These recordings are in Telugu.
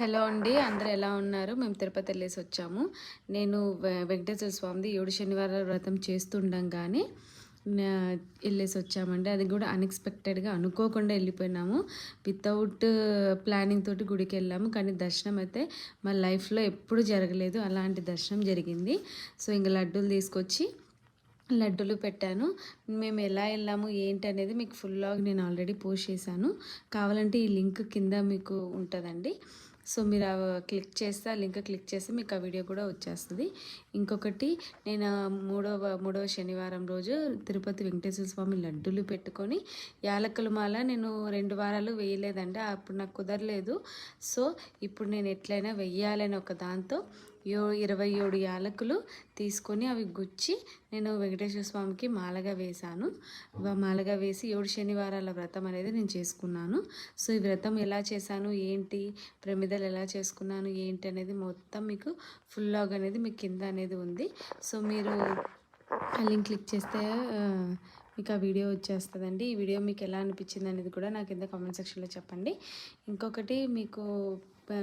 హలో అండి. అందరూ ఎలా ఉన్నారు? మేము తిరుపతి వెళ్ళేసి వచ్చాము. నేను వెంకటేశ్వర స్వామిది 7 శనివారాల వ్రతం చేస్తుండంగానే వెళ్ళేసి వచ్చామండి. అది కూడా అన్ఎక్స్‌పెక్టెడ్‌గా అనుకోకుండా వెళ్ళిపోయినాము. వితౌట్ ప్లానింగ్ తోటి గుడికి వెళ్ళాము. కానీ దర్శనం అయితే మా లైఫ్‌లో ఎప్పుడు జరగలేదు. అలాంటి దర్శనం జరిగింది. సో ఇంక లడ్డూలు తీసుకొచ్చి లడ్డూలు పెట్టాను. మేము ఎలా వెళ్ళాము ఏంటి అనేది మీకు ఫుల్ వ్లాగ్ నేను ఆల్రెడీ పోస్ట్ చేశాను. కావాలంటే ఈ లింక్ కింద మీకు ఉంటుందండి. సో మీరు క్లిక్ చేస్తే ఆ లింక్ క్లిక్ చేస్తే మీకు ఆ వీడియో కూడా వచ్చేస్తుంది. ఇంకొకటి నేను మూడవ శనివారం రోజు తిరుపతి వెంకటేశ్వర స్వామి లడ్డూలు పెట్టుకొని యాలకుల మాల నేను 2 వారాలు వేయలేదండి. అప్పుడు నాకు కుదరలేదు. సో ఇప్పుడు నేను ఎట్లయినా వెయ్యాలని ఒక దాంతో 27 యాలకులు తీసుకొని అవి గుచ్చి నేను వెంకటేశ్వర స్వామికి మాలగా వేశాను. మాలగా వేసి 7 శనివారాల వ్రతం అనేది నేను చేసుకున్నాను. సో ఈ వ్రతం ఎలా చేశాను ఏంటి, ప్రమిదలు ఎలా చేసుకున్నాను ఏంటి అనేది మొత్తం మీకు ఫుల్ వ్లాగ్ అనేది మీకు కింద అనేది ఉంది. సో మీరు ఆ లింక్ క్లిక్ చేస్తే మీకు ఆ వీడియో వచ్చేస్తుందండి. ఈ వీడియో మీకు ఎలా అనిపించింది అనేది కూడా నాకు కింద కామెంట్ సెక్షన్లో చెప్పండి. ఇంకొకటి మీకు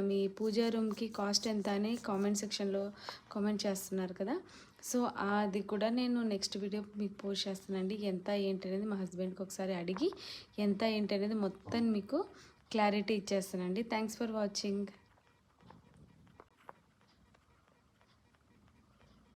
మీ పూజా రూమ్కి కాస్ట్ ఎంత అని కామెంట్ సెక్షన్లో కామెంట్ చేస్తున్నారు కదా. సో అది కూడా నేను నెక్స్ట్ వీడియో మీకు పోస్ట్ చేస్తానండి. ఎంత ఏంటి అనేది మా హస్బెండ్కి ఒకసారి అడిగి ఎంత ఏంటి అనేది మొత్తం మీకు క్లారిటీ ఇచ్చేస్తానండి. Thanks for watching.